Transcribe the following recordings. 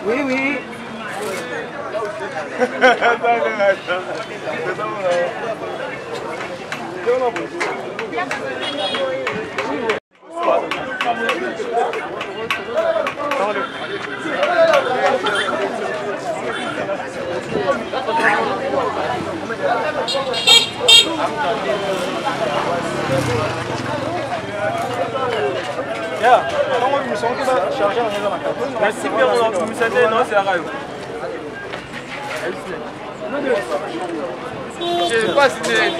Oui, oui. Merci Pierre, vous savez, non, c'est la radio. Je sais pas si c'est...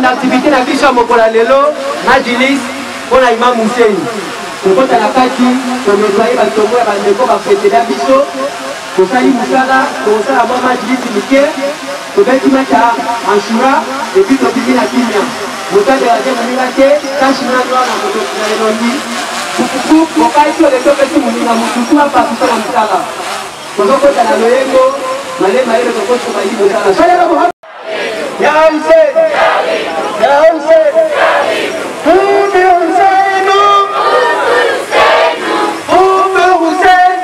Activité na biso mokola lelo majilis pona Imam Hussein kokota na kati konetwaye batongo ya bandeko bafetela biso kosali musala kosala mwa majilis mike tobeti mata Ashura epi tobimi na kimia motade waje moninga te kashina ndoa na motoki na elongi kukuku mokai to leto pesi moninga mosusu apapisa na musala kozokota na loyengo malema yele kokoso bayi musala soyela Ya Hussein, Ya Hussein, Ume Hussein, Ume Hussein,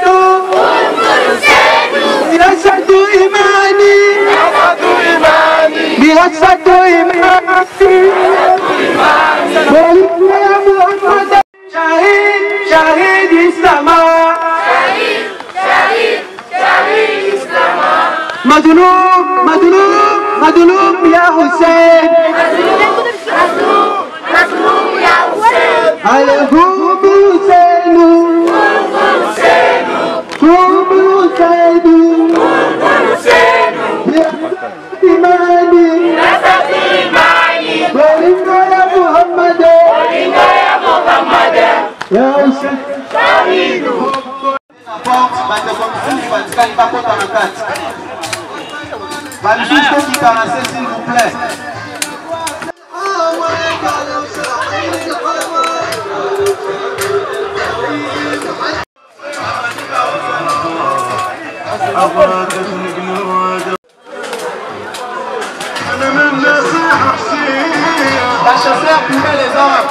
Mirasatu imani, Mirasatu imani, Bolivia Muhammad, Shahid, Shahid Islama, Shahid Islama, Madulum, Madulum, Madulum ya Hussein. Bamusi Kamidu porte bandeko misusu batikali bakota na kati bamisusu tokika na se s'il vous plaît. La chasseur pouvait les hommes.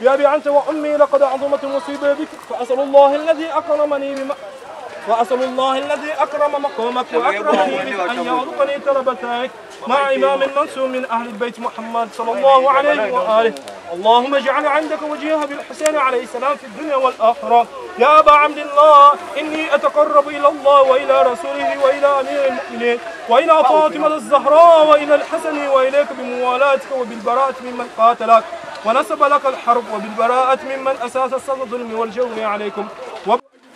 بأبي أنت وأمي لقد عظمت المصيبة بك فأسأل الله الذي أكرم مقامك وأكرمني بأن يرزقني تربتك مع إمام منصور من أهل البيت محمد صلى الله عليه وآله. اللهم اجعل عندك وجيها بالحسين عليه السلام في الدنيا والآخرة. يا أبا عبد الله إني أتقرب إلى الله وإلى رسوله وإلى أمير المؤمنين وإلى فاطمة الزهراء وإلى الحسن وإليك بموالاتك وبالبراءة ممن قاتلك ونسب لك الحرب وبالبراءة ممن أساس الظلم والجور عليكم.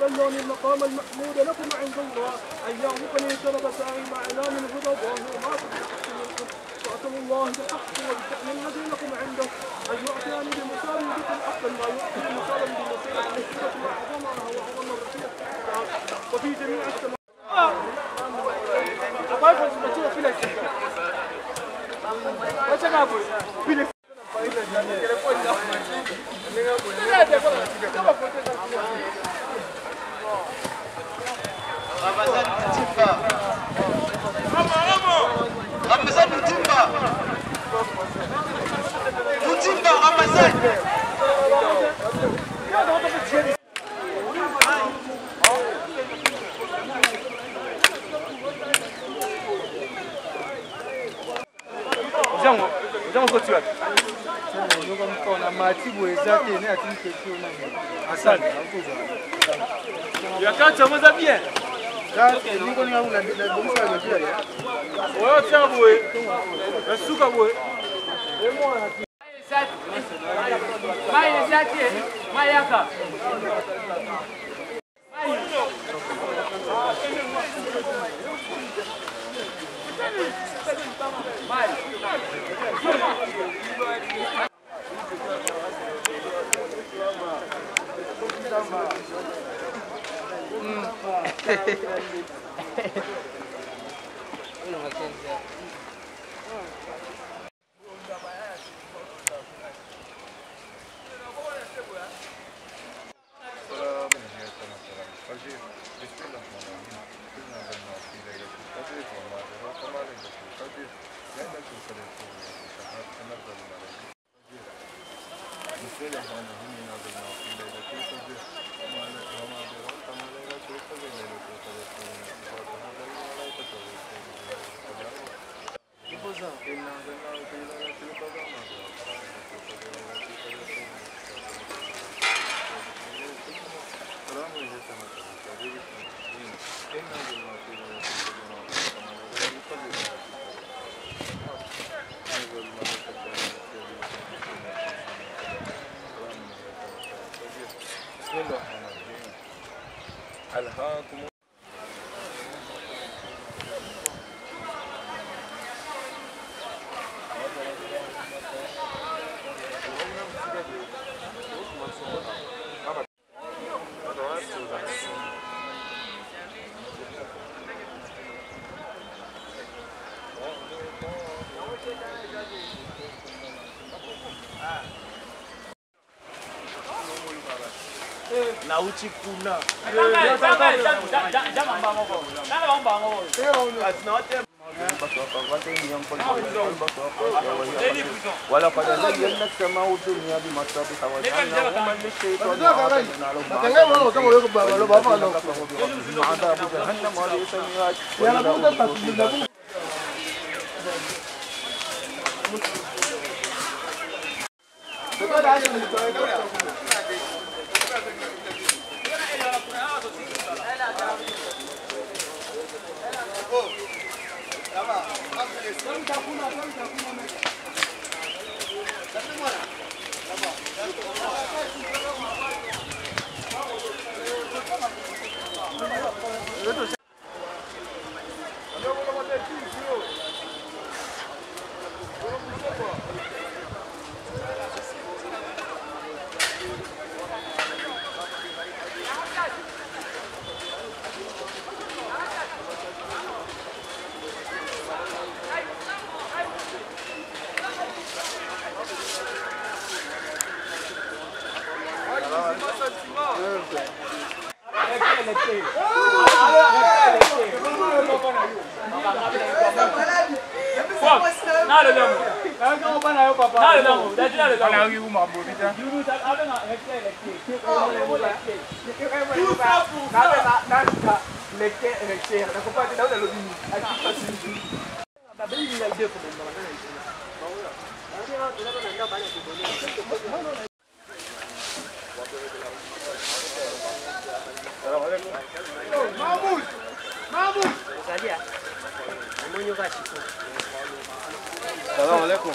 بلغني المقام المحمود لكم عند الله أن يغلقني شرب ساعي مع إعلام الهدى وما تبحث منكم. وأسأل الله بالحق وبالشأن الذي لكم عنده أن يعطيني بمثال بكم أفضل ما يعطي مثالا بمثيلة الحكمة وعظمها وعظم الرسول وفي جميع السماء. Na uchi kuna. Wala pada lagi yang sama utu ni abi masa di kawasan. Assalamualaikum.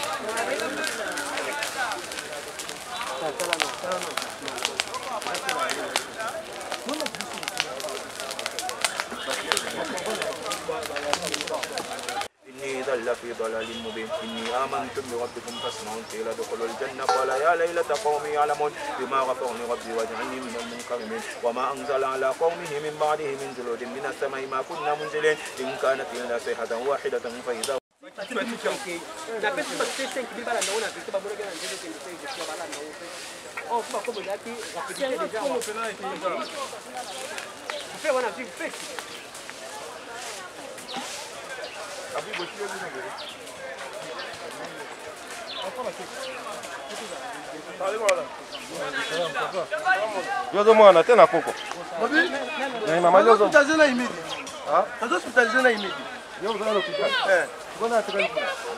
Inni dhalla fi dhalalin mubin. Inni amantu bi rabbikum fasma'un qila dukhulul jannah qala ya laylata qaumi ya'lamun bima ghafara rabbi waj'alni minal mukarramin wa ma anzala ala qaumihi min ba'dihi min juludin minas samai ma kunna munzilin in kanat illa sayhatan wahidatan fa idha Yozo mwana tena koko. Na mama yozo. Tutazena imidi. Ah? Tazo tutazena imidi. Yozo zana kupika. Mbona atakani?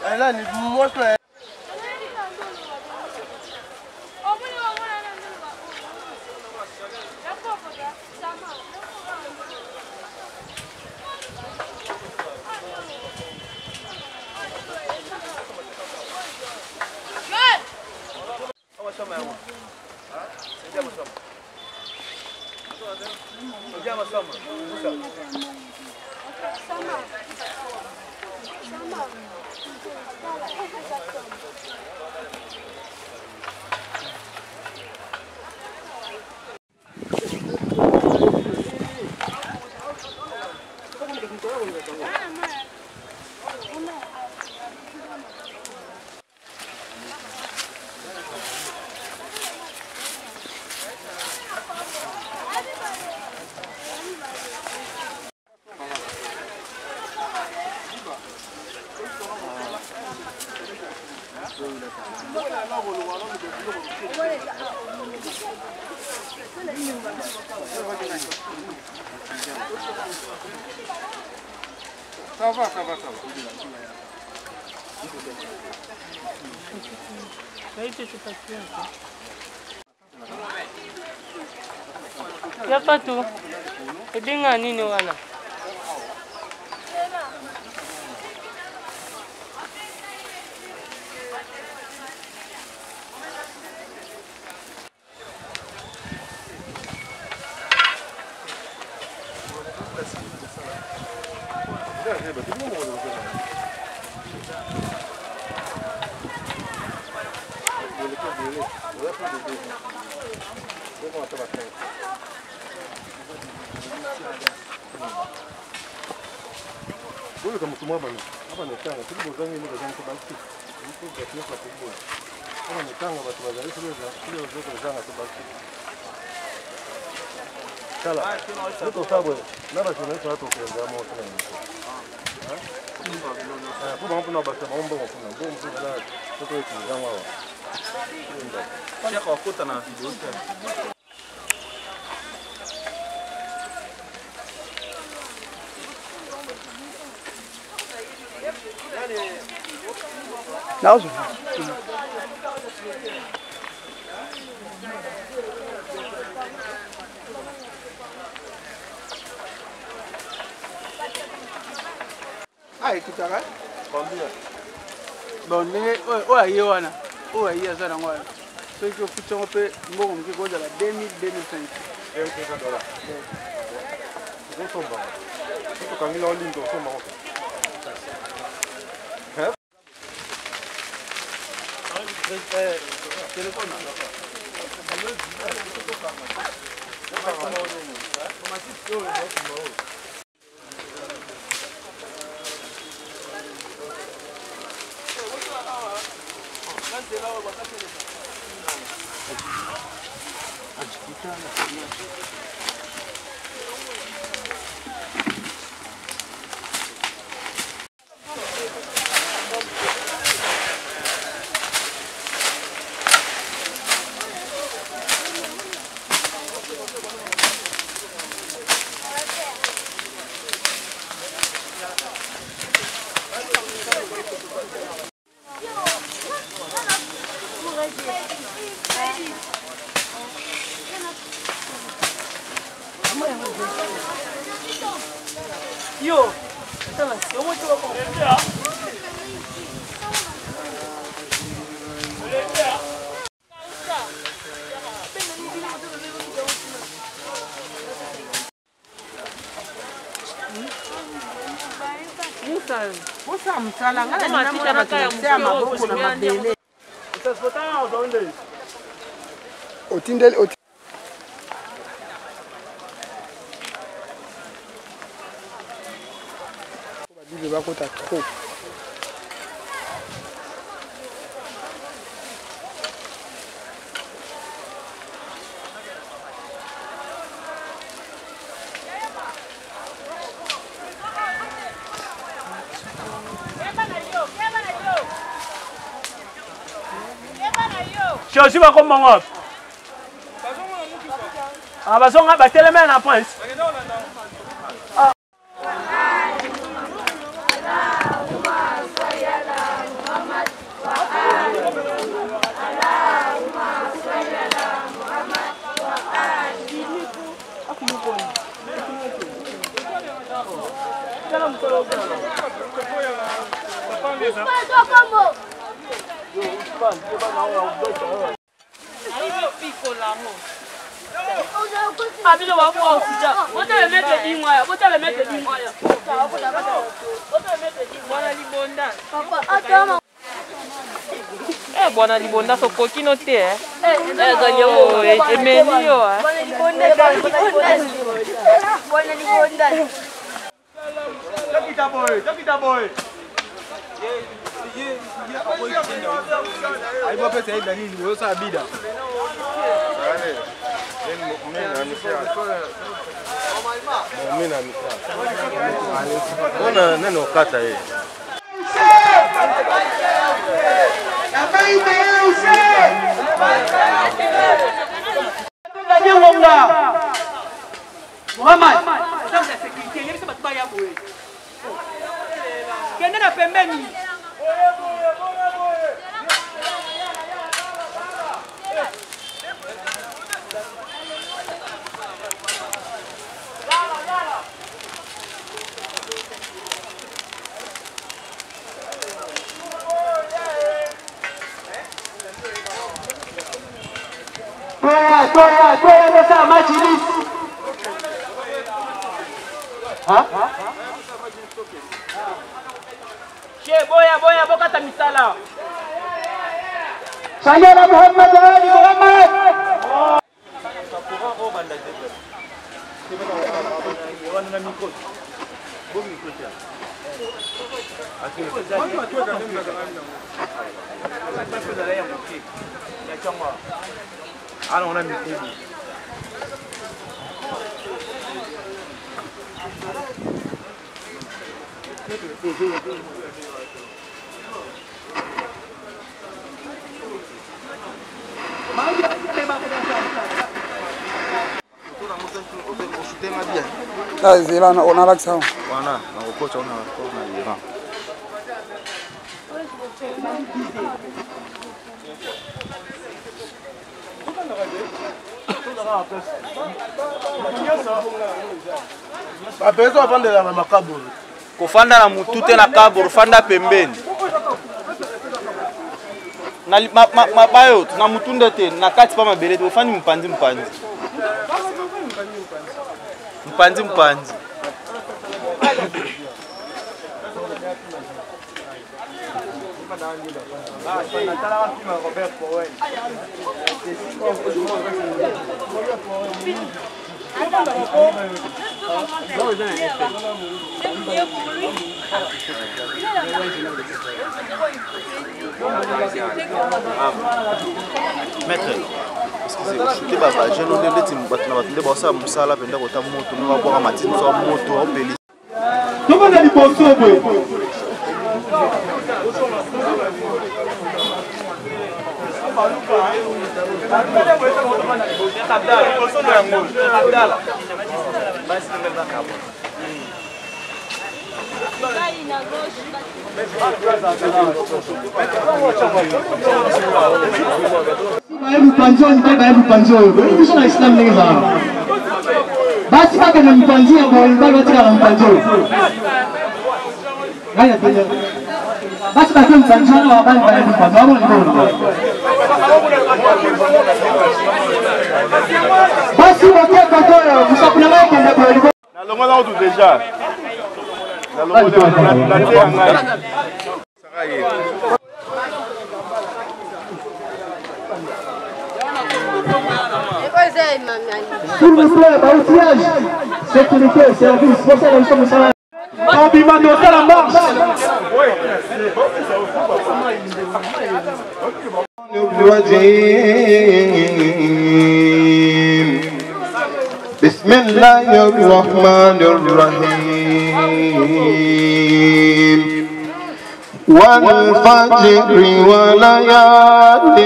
Ala ni moto. Ça va. Ya patu. Edenga nini wana? Wewe kama mtu mwaba hapa ni tanga, tulipo zangi ni zangi kubaki. Mtu kwa kwa kubwa. Kama ni tanga watu wazali kile zote zanga kubaki. Kala. Ndio sababu na basi tunaita watu kuanza moto na nini. Kwa mambo na basi mambo kuna ndio mtu na mtu wetu zanga wao. Shaka wakuta na video yake. Nauzu. Ai kitaka. Kwambia. Bon ne o ayi wana. O ayi azana ngwana. So iko kuchongo pe mbongo mkigoza la 2000 2005. $10,000. Ndio somba. Sio kangila wali ndio somba huko. Yo, tala, eu vou te colocar. Musa msala ngala ninaona batusema maboko na mabele. Utasipotana utaenda hivi. Otindele Bibi bako ta trop. Chosi ba komba ngapi? Bazonga bateleme na prince. Abilo wa kwa usija. Bota le mettre dimwaya, bota le mettre dimwaya. Bota le mettre dimwaya libonda. Papa, atama. Bwana libonda so kokino te ganyo emenio Bwana libonda. Bwana libonda. Takita boy. Aibu pesa hii dalili wewe sasa bida. Mbona neno kata hii? Muhammad. Kende na pembeni. Toya nessa machilis. Che boya bokata misala. Sayana Muhammad Ali Muhammad. Zilana ona laksa. Wana na kocha una Iran. Apeso afandela na makaburu. Kufanda na mutute na kaburu, fanda pembeni. Na mabayo na mutunde te na kati pa mabele te fandi mpanzi. Mpanzi. Maître, excusez-moi, je baba, je n'ai pas dit que tu vas musala penda kota moto, nous va boire matine sur moto au peli. Tout le monde a dit bonsoir. Basi kaka na mpanzia kwa mbali katika na mpanzo. Haya tena. Basi basi mpanzia na wabali bali mpanzo hapo ndio. Basi wakia kwa msakuna wao kwenda kwa ilikuwa. Na longo na tout déjà. Na longo na tia ngai. S'il vous plaît, outillage, sécurité, service, pour ça, nous sommes là. Compliment de ça, la marche. بسم الله الرحمن الرحيم والفجر وليال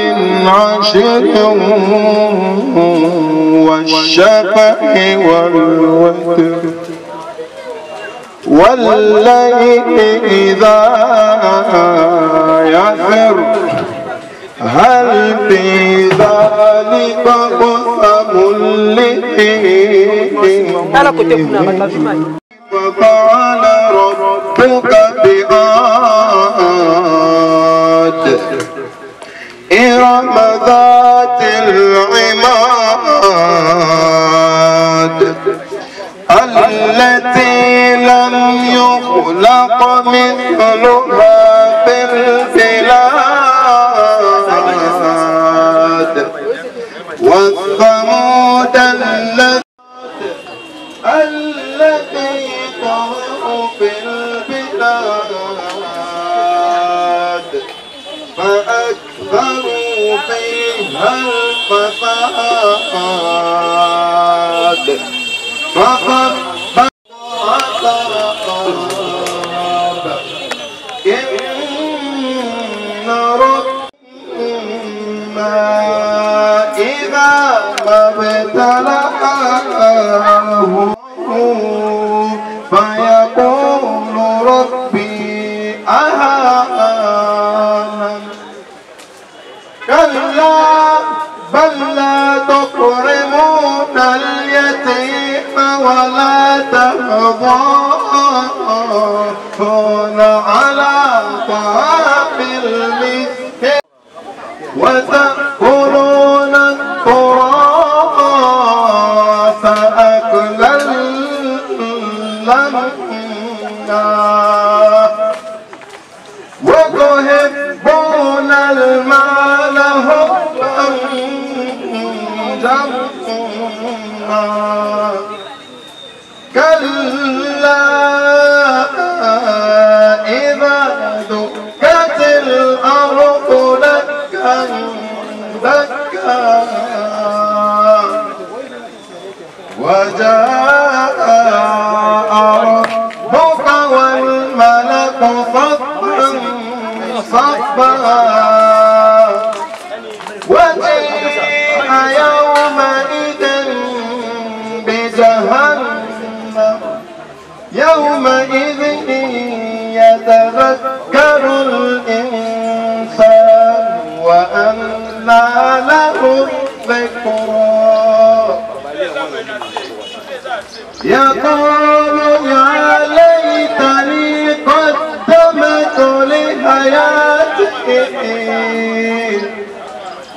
عشر والشفع والوتر والليل إذا يسر هل في ذلك قسم فقال ربك بآد إرم ذات العماد التي لم يخلق مثلها في البلاد والثمود التي طغوا في البلاد فأكثروا فيها الفساد فخفت إن ربهم تضاعفون على طعام المسكين وتأكلون التراث أكلا لما وتحبون المال حبا جما كلا إذا دكت الأرض دكا دكا وجاء ربك والملك صفا صفا وجيء يومئذ بجهنم يومئذ يتذكر الإنسان وأنى له الذكرى يقول يا ليتني قدمت لحياتي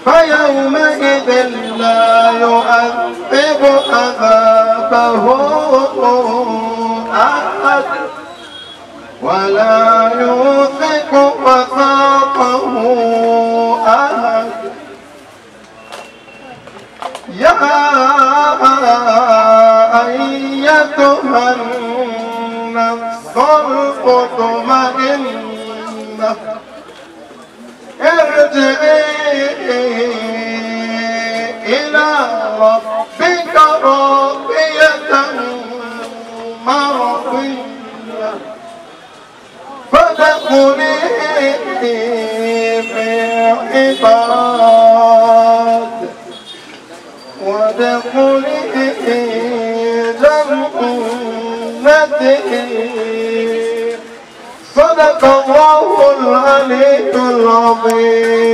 فيومئذ لا يؤذب عذابه أحد ولا يوثق وثاقه أحد يا أيتها النفس المطمئنة ارجعي إلى ربك راضية مرضية فادخلي في عباد وادخلي جنتي صدق الله العلي العظيم.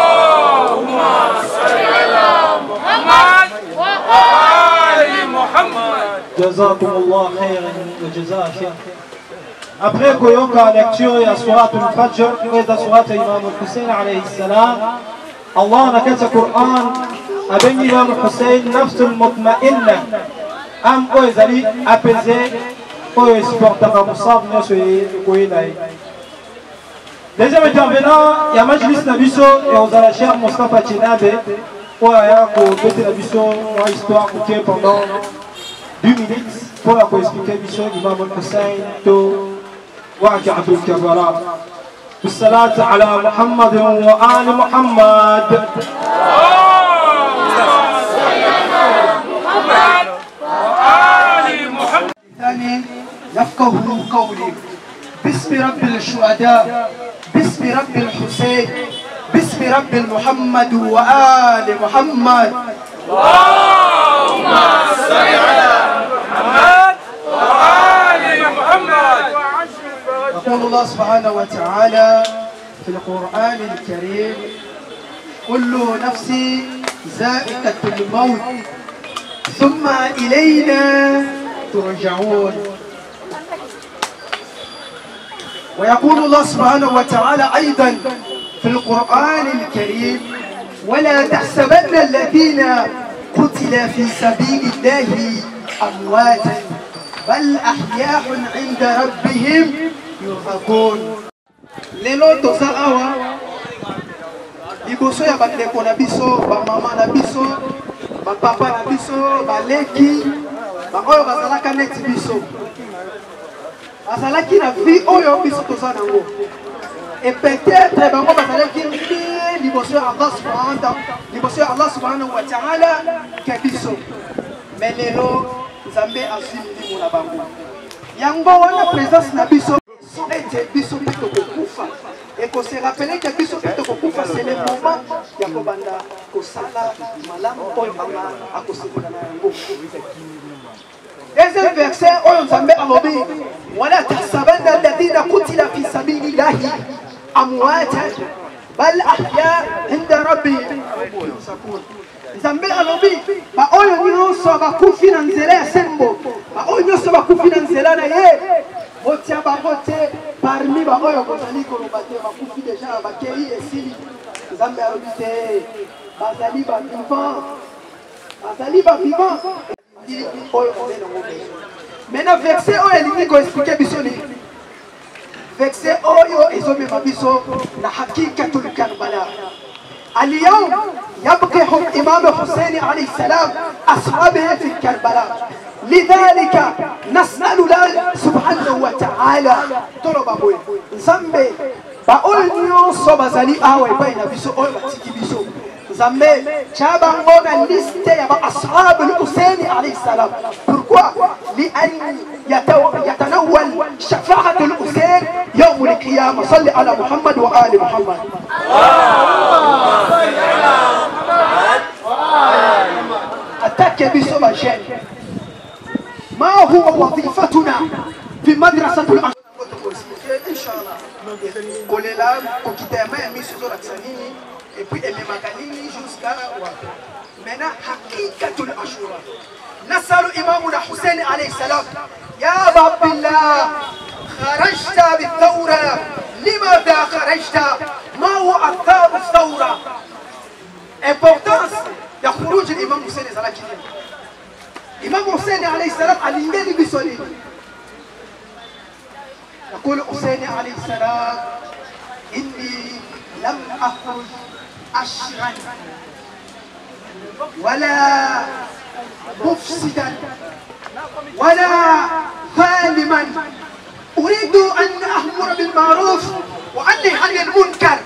اللهم صل على محمد وآل محمد. جزاكم الله خيرا وجزاء شيخ. Après Koyoka lecture ya surat al-Fajr et da surat Imam al-Hussein alayhi salam, Allah nakata Quran avec Imam al-Hussein nafs al-mutma'inna am oezali apaisé oyo supportaka musab nyonso koyinai. Deuxième intervenant ya majlis na biso eozala Cheikh Moustapha Chinabe oyo aya kobetela biso mwa histoire moke pendant 2 minutes pour expliquer biso Imam al-Hussein to واقعة الكبراء بالصلاة على محمد وآل محمد. ثاني يفقه قولي باسم رب الشهداء باسم رب الحسين باسم رب محمد وآل محمد. اللهم صل على محمد وآل محمد. يقول الله سبحانه وتعالى في القرآن الكريم كل نفس ذائقة الموت ثم إلينا ترجعون. ويقول الله سبحانه وتعالى أيضا في القرآن الكريم ولا تحسبن الذين قتل في سبيل الله أمواتا بل أحياء عند ربهم يرزقون. lelo toza awa liboso ya bandeko na biso bamama na biso bapapa na biso baleki baoyo bazalaka neti biso bazalaki na vie oyo biso toza nango et peut-être bango bazalaki liboso ya Allah subhanahu wa ta'ala ke biso mais lelo nzambe azwi milimo na bango yango wana présence na biso ete biso mpe tokokufa et qu'on se rappelle que biso mpe tokokufa c'est le moment ya kobanda kosala malamu oyo anga akosepela na yango. Deuxième verset oyo nzambe alobi wala tahsabanna alladhina qutila fi sabilillahi amwatan bal ahya inda rabbihim yurzaqun. nzambe alobi baoyo nyonso bakufi na nzela ya sembo baoyo nyonso bakufi na nzela na ye botia bango te parmi baoyo bozali koloba te bakufi deja bakei esili nzambe alobi te bazali bavivant oyo obe nango bezo maintenant verset oyo elingi koexplike biso nini verset oyo ezomema biso na hakikatul Karbala. اليوم يبقح الإمام حسين عليه السلام أصحابه في كربلاء لذلك نسأل الله سبحانه وتعالى طلب أبوي زمبي بقول نيو صوب زالي أوي بين بيسو أوي بتيجي بيسو زمبي شابانغونا ليست يا أصحاب الحسين عليه السلام pourquoi لأن يتنول شفاعة الحسين يوم القيامة صلي على محمد وآل محمد أتاك بيسو بشين ما هو وظيفتنا في مدرسة الأشخاص إن شاء الله كلنا كتابة ميسو ركسانيني et puis elle est maganini jusqu'à maintenant حقيقة الأشورى نسأل إمامنا حسين عليه السلام يا رب الله خرجت بالثورة لماذا خرجت؟ ما هو أثار الثورة؟ importance يا خروج الإمام حسين عليه السلام إمام حسين عليه السلام علمني بسولين يقول حسين عليه السلام إني لم أخرج أشرا ولا مفسدا ولا ظالما أريد أن أأمر بالمعروف وأنهي عن المنكر.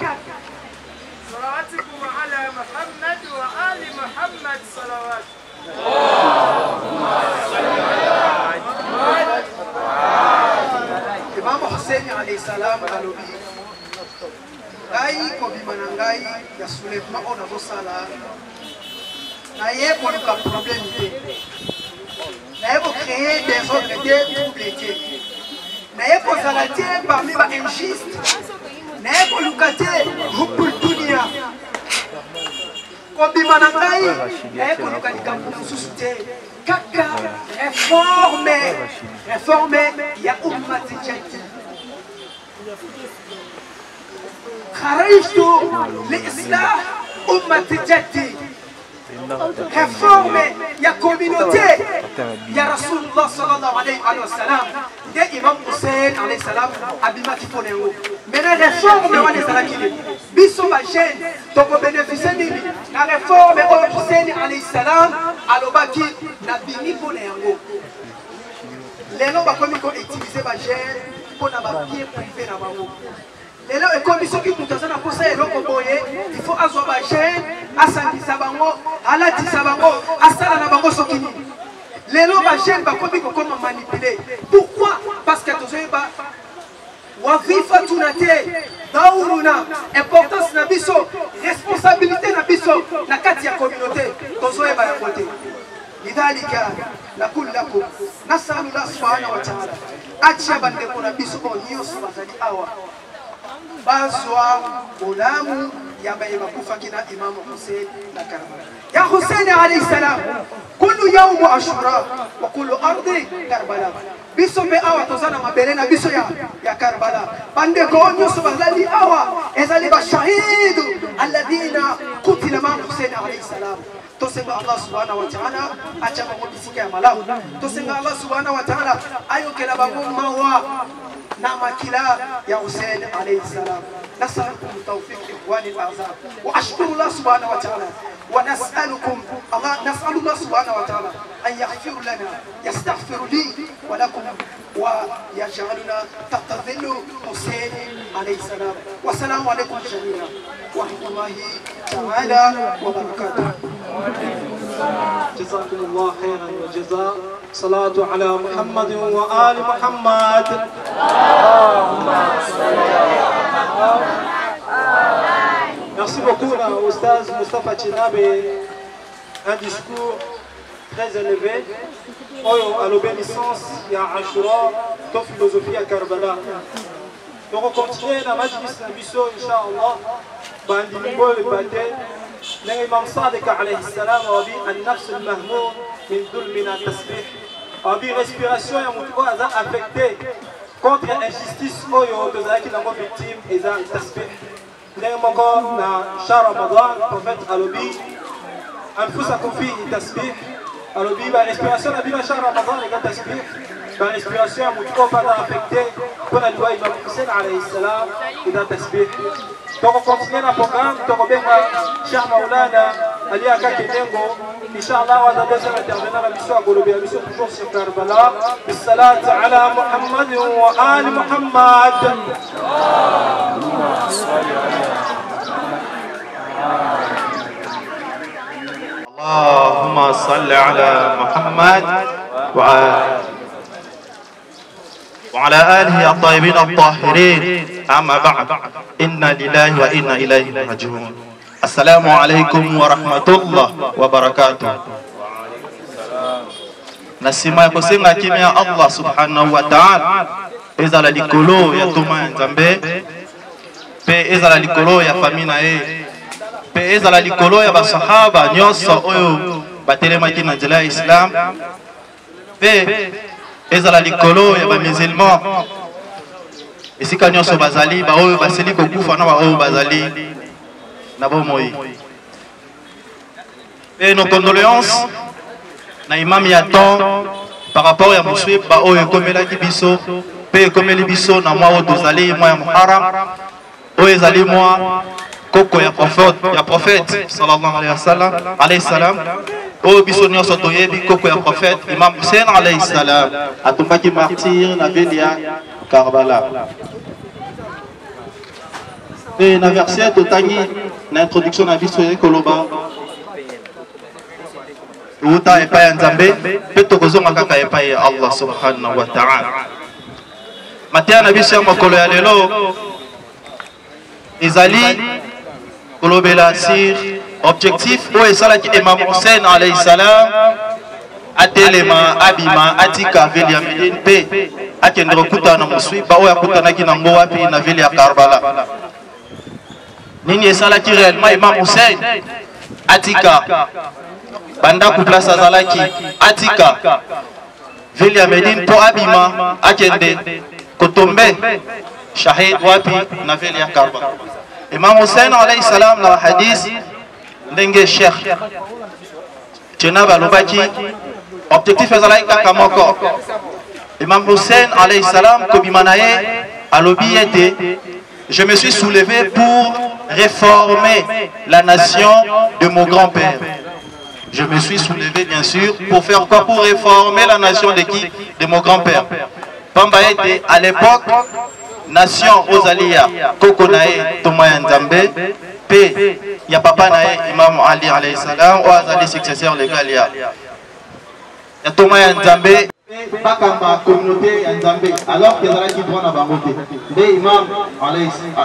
صلواتكم على محمد وآل محمد صلوات. إمام حسين عليه السلام قالوا لي ngai kobima na ngai ya soulèvement oyo nazosala naye koluka problème te naye kocréer désordre te trouble te naye kozala te parmi bainjuste naye koluka te opportunia kobima na ngai naye koluka likambo mosusu te kaka réforme ya ummati jadid خرجت لإصلاح أمة جدي réforme يا communauté يا رسول الله صلى الله عليه وسلم ده إمام حسين عليه السلام أبيماتي فونيو mais la réforme wana ezalaki biso bajene tokobénéficie nini na réforme oyo Hussein alayhi salam alobaki na bimi mpona yango lelo bakomi koutilize bajene mpona babien privé na bango lelo ekomi soki moto aza na posa eloko boye il faut azwa bajene asangisa bango alatisa bango asala na bango soki nini lelo bajene bakomi kokoma manipule pourquoi parce que tozoyeba wazifa tunate dauruna importance na biso responsabilité na biso na kati ya communauté tozoyeba yango te lidhalika nakul lakum nasalu Allah subhanahu wa ta'ala acha bandeko na biso ko nyonso bazali awa bazwa ulamu ya bayeba kufaki na Imam Hussein na Karbala ya Hussein alayhi salam kullu yawm ashura wa kullu ardi Karbala biso be awa tozana mabele na biso ya Karbala bandeko nyonso bazali awa ezali bashahidu alladhina qutila ma Hussein alayhi salam tosenga Allah subhanahu wa ta'ala acha bango bisika ya malamu tosenga Allah subhanahu wa ta'ala ayokela bango mawa na makila ya Hussein alayhi salam نسألكم التوفيق إخواني الأعزاء وأشكر الله سبحانه وتعالى ونسألكم نسأل الله سبحانه وتعالى أن يغفر لنا يستغفر لي ولكم ويجعلنا تحت ظل حسين عليه السلام والسلام عليكم جميعا ورحمة الله تعالى وبركاته. جزاكم الله خيرا وجزاء صلاة على محمد وآل محمد. Merci beaucoup à Oustaz Moustapha Tchinabe, un discours très élevé. À l'obéissance, il y a Ashura, ton philosophie à Karbala. Donc on continue dans la majlis Nabiso, Inch'Allah, Bandimbo et Bate. l'imam Sadiq alayhi salam a dit an-nafs al-mahmoud min dhulmina tasbih. A dit respiration ya mutu aza affecté contre injustice oyo tozalaki nango victime eza tasbih. Ndenge moko na shahr Ramadan prophète alobi anfusakum fihi tasbih. Alobi ba respiration na bila shahr Ramadan ega tasbih. Ba respiration ya mutu oyo aza affecté pona liwa imam Hussein alayhi salam eza tasbih. Toko continuer na programme, toko benga Cheikh Maulana Ali Akake Dengo. Inch'Allah, on a deuxième intervenant à mission à Golobi, à mission toujours sur Karbala. Bissalat ala Muhammad wa ali Muhammad. Allahumma salli ala Muhammad وعلى آله الطيبين الطاهرين أما بعد إنا لله وإنا إليه راجعون السلام عليكم ورحمة الله وبركاته نسمع كسمع كيميا الله سبحانه وتعالى إذا للكلو يا توما نزامبي إذا للكلو يا فامينا إذا للكلو يا بصحابة نيوس أيو باتلما كنا جلا إسلام ezala likolo ya ba musulman esika nyonso bazali ba oyo baseli kokufa na ba oyo bazali na bomoi. Et nos condoléances na imam ya temps par rapport ya muswe ba oyo komela kibiso pe komeli biso na mwa o tozali mwa ya muharram oyo ezali mwa koko ya prophète sallallahu alayhi wa sallam o biso nyonso toyebi koko ya prophète imam Hussein alayhi salam atumbaki martyr na ville ya Karbala. Et na verset totangi na introduction na biso ya koloba uta epai ya Nzambe pe tokozonga kaka epai ya Allah subhanahu wa ta'ala. Matia na biso ya mokolo ya lelo ezali kolobela sir objectif o esalaki imam Hussein alayhi salam atelema abima atika vile ya Medine pe akendro kutana muswi ba oya kutanaki nango wapi na vile ya Karbala. Nini esalaki réellement imam Hussein atika banda ku place azalaki atika vile ya Medine po abima akende kotombe shahid wapi na vile ya Karbala. Imam Hussein alayhi salam na hadith ndenge Sheikh Tchenaba Lubaki objectif ezalaki kaka moko. Imam Hussein alayhi salam kobimanaye alobi ete je me suis soulevé pour réformer la nation de mon grand-père. Je me suis soulevé bien sûr pour faire quoi? Pour réformer la nation de qui? De mon grand-père. Pamba ete à l'époque nation Ozalia Kokonae Tomaya Nzambe P ya papa nae Imam Ali alayhi salam ou azali successeur légal ya Tomaya Nzambe bakamba communauté ya Nzambe alors que ezalaki droit na bango te nde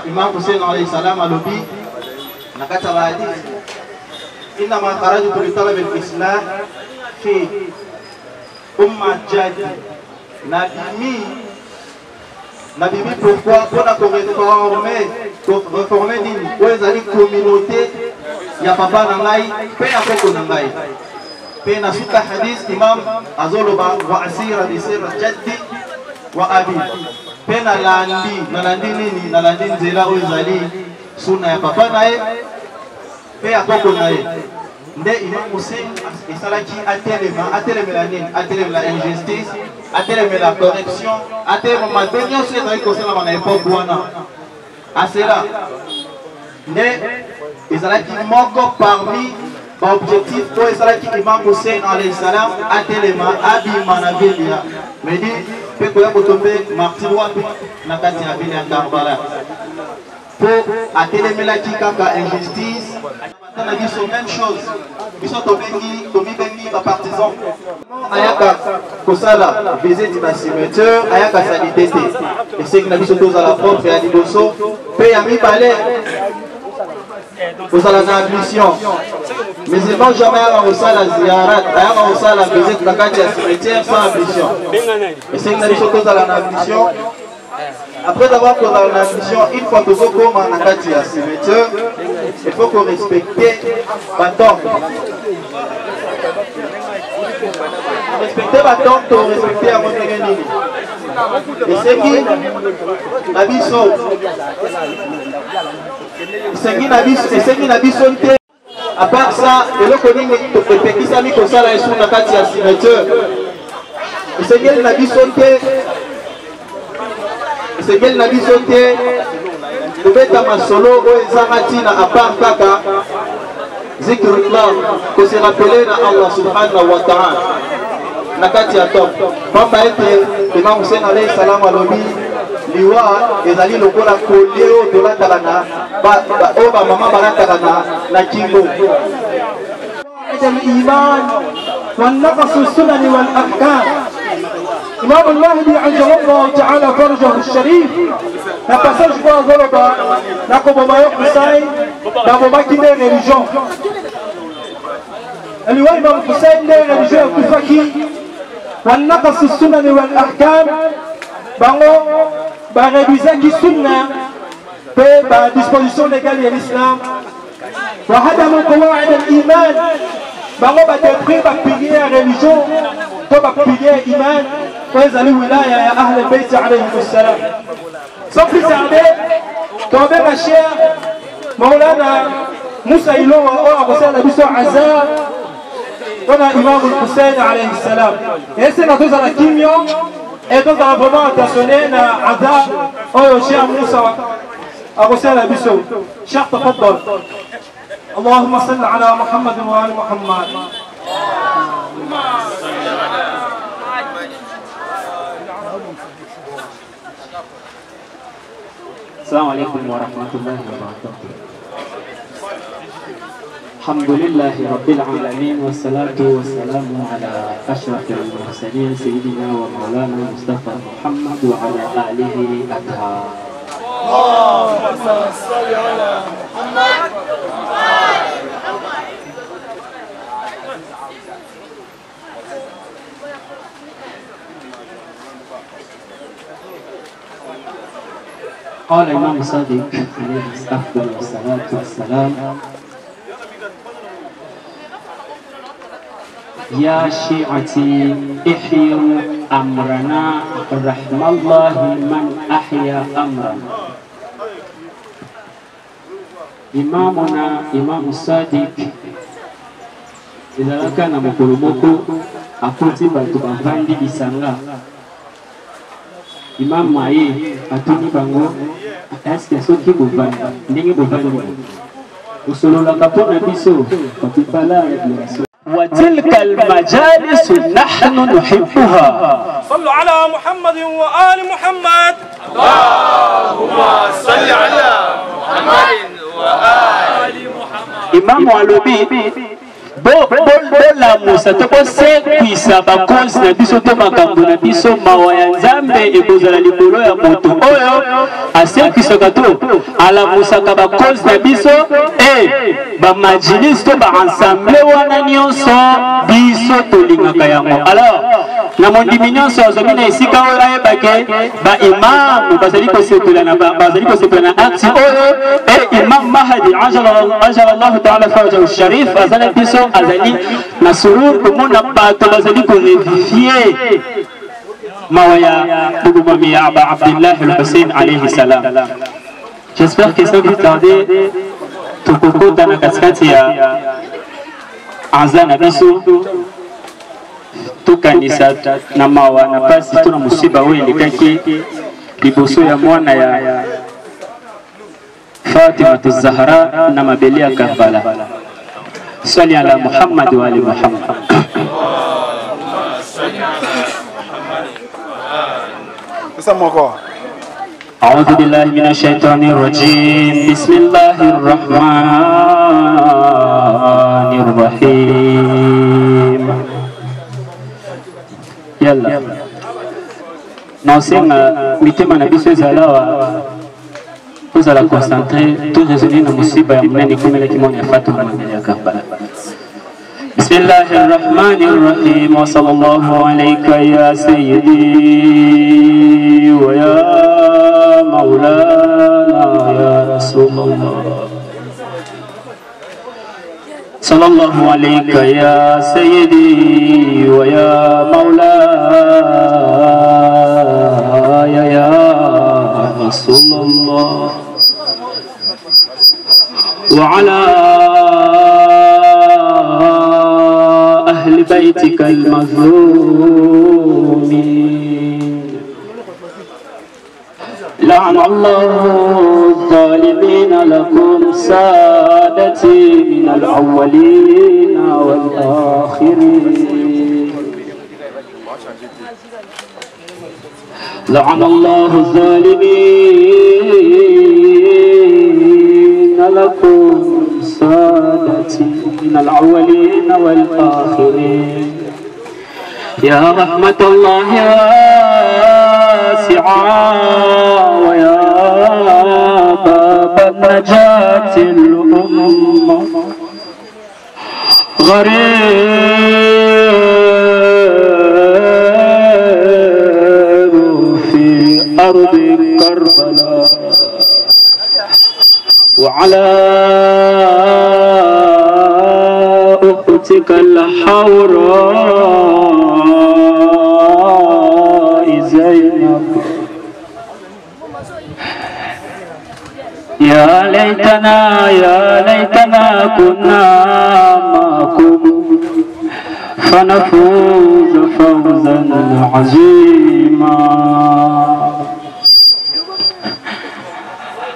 Imam Hussein alayhi salam alobi na kati ya hadith inama kharajtu li talab al-islah fi umma jadi Nabibi pourquoi pour réformer nini po ezali communauté ya papa na ngai pe ya koko na ngai pe na suka hadith imam azoloba wa asira bi sir jaddi wa abi pe na landi nini na landi nzela o ezali suna ya papa na ye pe ya koko na ye nde imam Hussein esalaki atelemela nini atelemela injustice atelemela corruption atelemela nyonso ezali kosalama na époque wana asela nde ezalaki moko parmi baobjectif po ezalaki imam Hussein alayhi salam atelema abima na ville ya Medine mpe koya kotombe martyr wapi na kati ya ville ya Karbala po atelemelaki kaka injustice na biso même chose biso tomibengi bapartisan ayaka kosala visite na cimetière ayaka salite te esengi na biso tozala propre ya liboso mpe ya mibale kozala na ablution musulman jamais ayaka kosala ziarat ayaka kosala visite na kati ya cimetière sans ablution esengi na biso tozala na ablution. Après avoir posé la mission, une fois que vous commencez à la cimetière, il faut qu'on respecte Baton. Respecter Baton, on respecter à mon ennemi. Et c'est qui Nabiso. C'est qui Nabiso. À part ça, et le conning est petit ami comme ça, là, ils sont dans la carte signature. Et c'est qui Nabiso. C'est quel nabi sauté de beta masolo ou zaratina à part kaka zikrullah que se rappeler na Allah subhanahu wa ta'ala nakati ya top papa ete Imam Hussein alayhi salam alobi liwa ezali lokola koleo to la talana ba o ba mama baratana na kingo الإيمان والنقص السنن والأحكام. إمام المهدي عجل الله تعالى فرجه الشريف نقصش بوا ضربا نقوم بما يحسين نقوم بما كده ريليجون اليوم إمام حسين ده ريليجون كفاكي والنقص السنن والأحكام بانو باريبيزاكي سنة بديسبوزيسيون ليغال de l'islam وهدموا قواعد الإيمان bango batepris bapilier ya religion to bapilier iman po ezali wilaya ya ahle beiti alayhim assalam. Sans plus tarder tobenga Cheikh Maulana Moussa Ilowa oyo akosala biso azar mpona Imam Hussein alayhi salam. Esena tozala kimio e tozala vraiment attentionné na azar oyo Cheikh Moussa akosala biso. Cheikh tafaddal. اللهم صل على محمد وآل محمد. السلام عليكم ورحمة الله وبركاته. الحمد لله رب العالمين والصلاة والسلام على أشرف المرسلين سيدنا ومولانا مصطفى محمد وعلى آله الأطهار. اللهم صل على محمد. قال الإمام الصادق عليه أفضل الصلاة والسلام: يا شيعتي احيوا أمرنا رحم الله من أحيا أمرنا. إمامنا إمام الصادق إذا كان مكرمكو أكوتي باتو بافاندي بسانغا Imam Maye atuni bango eske soki bovanda ndenge bovanda usolola kapona biso kapipala وتلك المجالس نحن نحبها. صلوا على محمد وآل محمد. اللهم صل على محمد وآل محمد. إمام علوبي bola musa to kosekwisa bakonzi na biso to makambo na biso mawa ya nzambe ekozala likolo ya moto oyo asekwisaka to alamusaka bakonzi na biso e bamajilisi to baensemble wana nyonso biso tolingaka yango. Alors na mondimi nyonso azomi na esika oyo ayebake baimamu bazali kosepela na akti oyo e imam mahdi ajalallahu taala farjahu sharif azali biso azali na surur komona bato bazali korevifie mawa ya bugumami ya aba Abdullah al-Hussein alayhi salam. J'espère que sans plus tarder tukokota na katikati ya azana biso tukanisa na mawa na pasi tuna musiba oyo elekaki liboso ya mwana ya Fatima Zahra na mabeli ya Karbala. صلي على محمد وآل محمد. أعوذ بالله من الشيطان الرجيم. بسم الله الرحمن الرحيم. يلا نوسينا ميتما نبي سوزالا vous allez concentrer, tout raisonner dans musiba ya munene comme les kimoni ya Fatima ya Karbala. Bismillahir Rahmanir Rahim wa sallallahu alayka ya sayyidi wa ya maulana ya Rasulullah. صلى الله عليك يا سيدي ويا مولاي يا رسول الله وعلى أهل بيتك المظلومين لعن الله الظالمين لكم سادتي من الأولين والآخرين لعن الله الظالمين لكم سادتي من الأولين والآخرين يا رحمة الله واسعة ويا باب النجاة الأمة غريب في أرض كربلاء وعلى أختك الحوراء زينب يا ليتنا كنا معكم فنفوز فوزا عظيما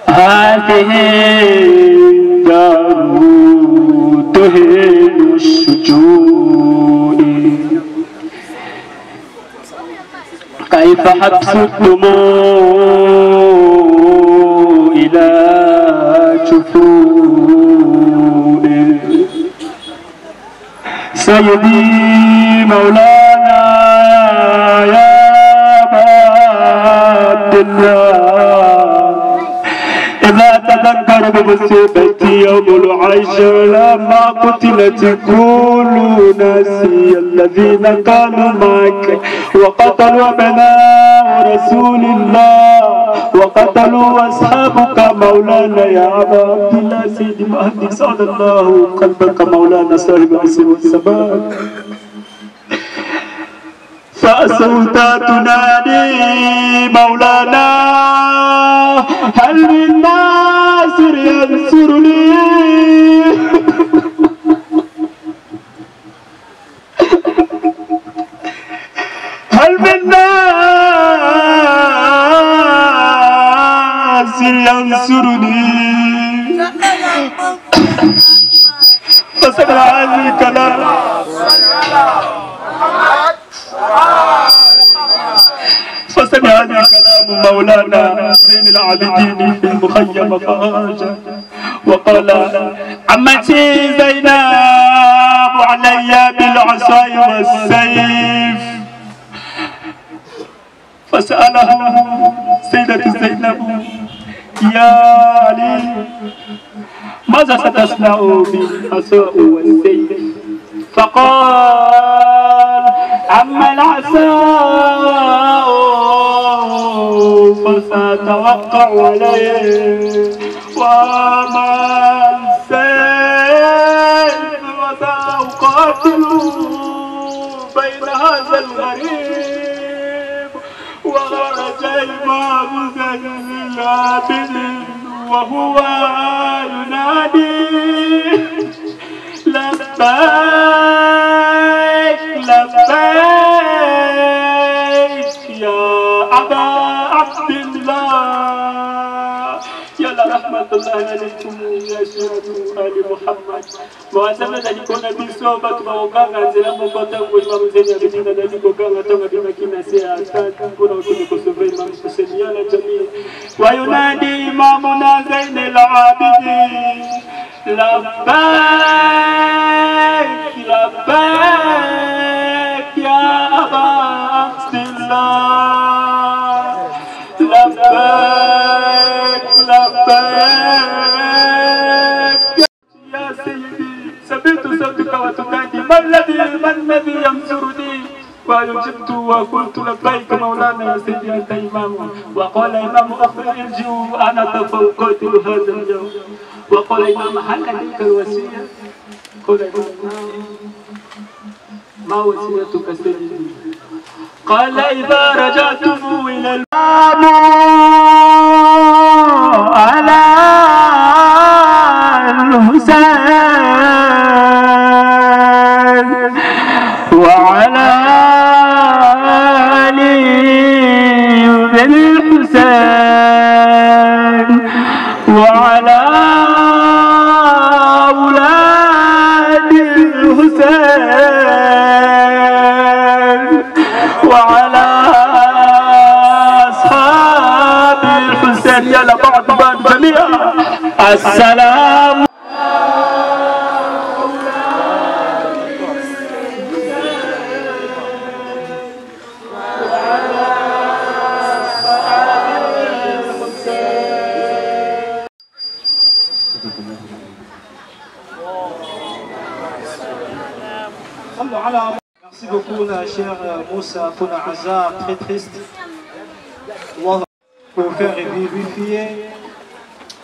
هذه الدار تهين الشجوع كيف حبس الدموع إلى جفوع سيدي مولانا يا عبد الله إذا تذكر بمصيبتي يوم العيش لما قتلت كل ناسي الذين كانوا معك وقتلوا أبناء رسول الله وقتلوا أصحابك مولانا يا أبا عبد الله سيدي مهدي سعد الله قلبك مولانا صاحب العصر والثبات فأصوت تنادي مولانا هل من ناصر ينصرني هل من ناصر ينصرني فسمع هذه الكلام فسمع هذا الكلام مولانا زين العابدين في المخيم فخرج وقال عمتي زينب علي بالعصا والسيف فسأله سيدة زينب يا علي ماذا ستصنع بالعصا والسيف فقال أما العصا فسأتوقع عليه وأما السيف فسأقاتل بين هذا الغريب وخرج إمام زين العابدين وهو ينادي لبيك لبيك يا أبا عبد الله يا رحمة الله عليكم يا شيخ آل محمد وأسمى ذلك النبي صوبك ووقعنا زلم وقتل والممزين يبدين ذلك وقعنا تم بمكينة سياسات كنا وكنا كسبين من حسنيان الجميع وينادي إمامنا زين العابدين لبيك لبيك يا أبا عبد الله لبيك لبيك يا سيدي سمعت صوتك وتنادي ما الذي ينصرني وأجبت وقلت لبيك مولانا يا سيدي أنت إمام وقال إمام آخر ارجعوا أنا تفوقت هذا اليوم وقال إمام هل لديك الوصية قال إذا رجعتم إلى الباب على الحسين وعلى آله بن الحسين وعلى أولاد الحسين وعلى أصحاب الحسين يلا بعض جميعا السلام Merci beaucoup, la chère Moussa Pouna Azar, très triste. Pour faire vivifier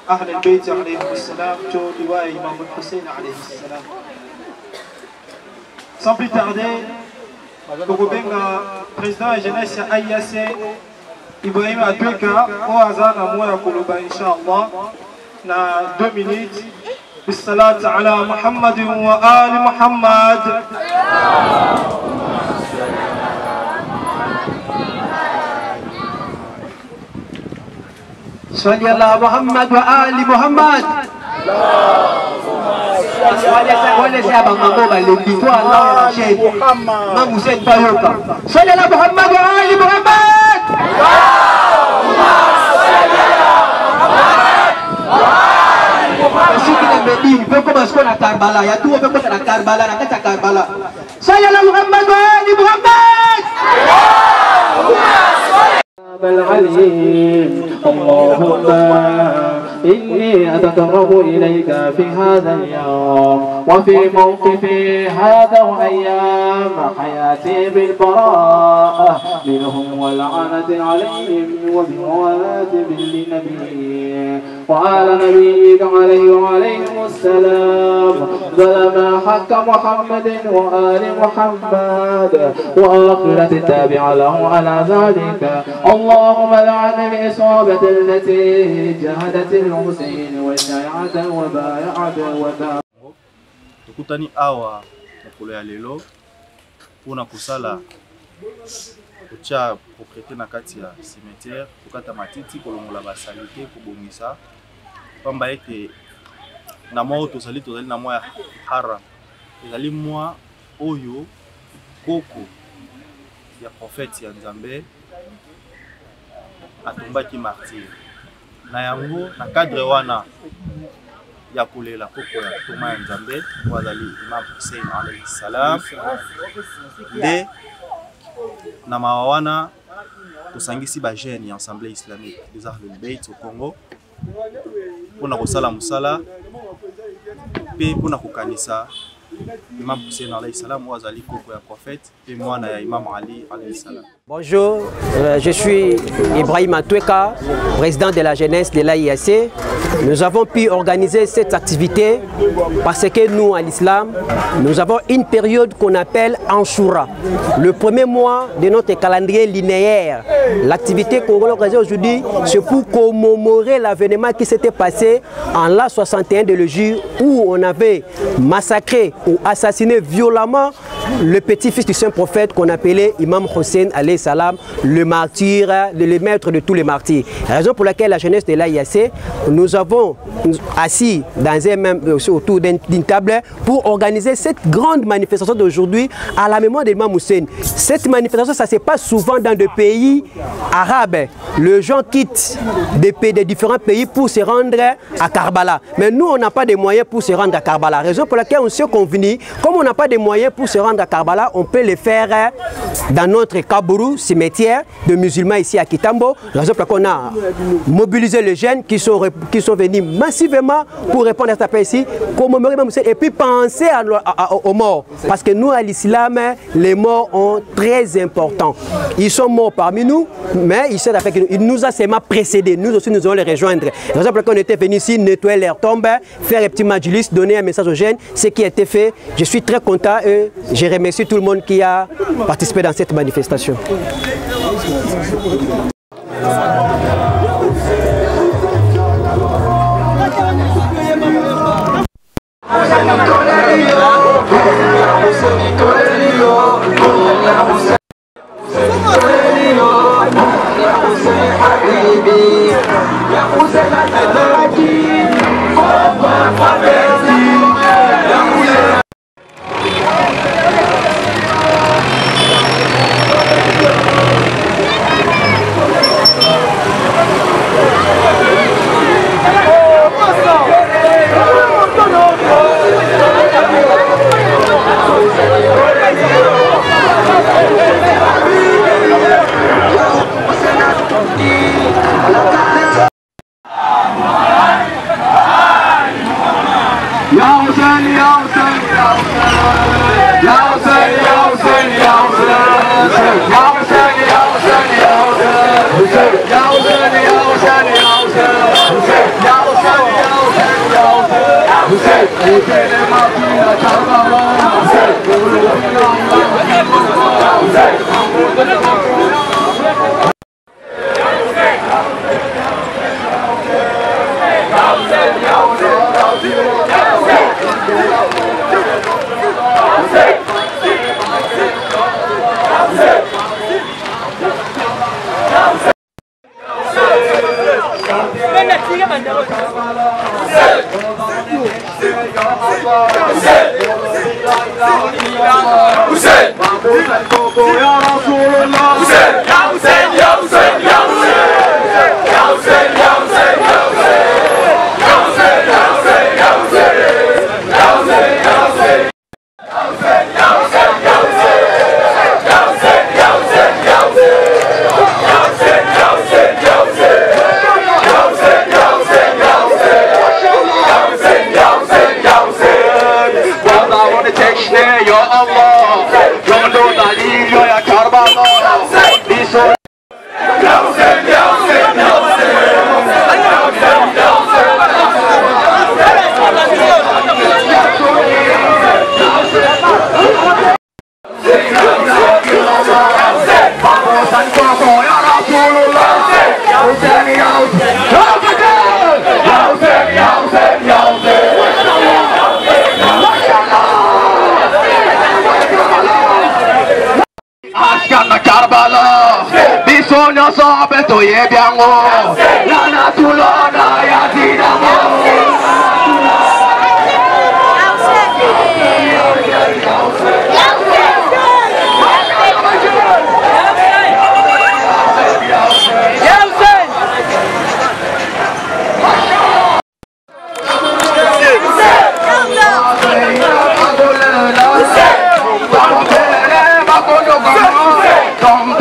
Ahl al-Bayt alayhi salam, Liwa Imam al-Hussein alayhi salam. Sans plus tarder, le président et jeunesse AIAC, Ibrahim Atweka, au hasard, à moi, à Koulouba, Inch'Allah, na 2 minutes. بالصلاة على محمد وآل محمد صلي على محمد وآل محمد wale saba mambo balipitwa Allah ya Sheikh Imam Hussein Bayoka صلي على محمد وآل محمد Medine, peut commencer à Karbala, il y a tout, on peut commencer à Karbala, à Karbala. Salut à Muhammad wa Ali Muhammad. اللهم إني أتقرب إليك في هذا اليوم وفي موقفي هذا وأيام حياتي بالبراءة منهم والعنة عليهم وبموالاة بالنبي وآل نبيك عليه وعليهم السلام ظلم حق محمد وآل محمد وآخرة التابعة له على ذلك اللهم لعن الإصابة التي جهدت الحسين وشيعت وبايعت وتاب. Tukutani awa mokolo ya lelo mpona kosala kotia propriété na kati ya cimetière kokata matiti kolongola basalite kobongisa pamba ete na mwa oyo tozali na mwa ya hara ezali mwa oyo koko ya prophète ya Nzambe atombaki martyr na yango na cadre wana ya kolela koko ya toma ya Nzambe wazali Imam Hussein alayhi salam de na mawana tosangisi ba jeune ya Assemblée islamique des Ahl al-Bayt au Congo pona kosala musala pe pona kokanisa Imam Hussein alayhi salam wazali koko ya prophète et mwana ya Imam Ali alayhi salam. Bonjour, je suis Ibrahim Atweka, président de la jeunesse de l'AIAC. Nous avons pu organiser cette activité parce que nous, à l'islam, nous avons une période qu'on appelle Anshura, le premier mois de notre calendrier linéaire. L'activité qu'on va organiser aujourd'hui, c'est pour commémorer l'avènement qui s'était passé en l'an 61 de le jour où on avait massacré ou assassiné violemment le petit-fils du saint prophète qu'on appelait Imam Hussein alayhi salam, le martyr, le maître de tous les martyrs. Raison pour laquelle la jeunesse de l'AIAC, nous avons assis dans un même, autour d'une table pour organiser cette grande manifestation d'aujourd'hui à la mémoire d'Imam Hussein. Cette manifestation, ça se passe souvent dans des pays arabes. Les gens quittent des différents pays pour se rendre à Karbala. Mais nous, on n'a pas de moyens pour se rendre à Karbala. Raison pour laquelle on s'est convenu, comme on n'a pas de moyens pour se rendre à Karbala, on peut le faire dans notre Kabourou, cimetière de musulmans ici à Kitambo. Raison pour laquelle on a mobilisé les jeunes qui sont venus massivement pour répondre à cet appel ici, commémorer Imam Hussein et puis penser aux morts. Parce que nous, à l'islam, les morts sont très importants. Ils sont morts parmi nous, mais ils sont avec nous. il nous a seulement précédés. Nous aussi, nous allons les rejoindre. Par exemple, quand on était venu ici, nettoyer leur tombe, faire un petit majlis, donner un message aux jeunes, ce qui a été fait. Je suis très content et je remercie tout le monde qui a participé dans cette manifestation.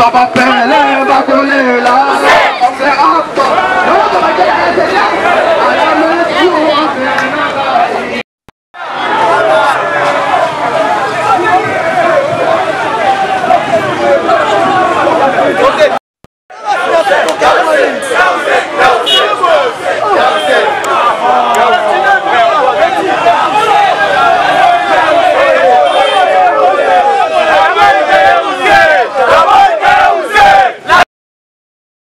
Baba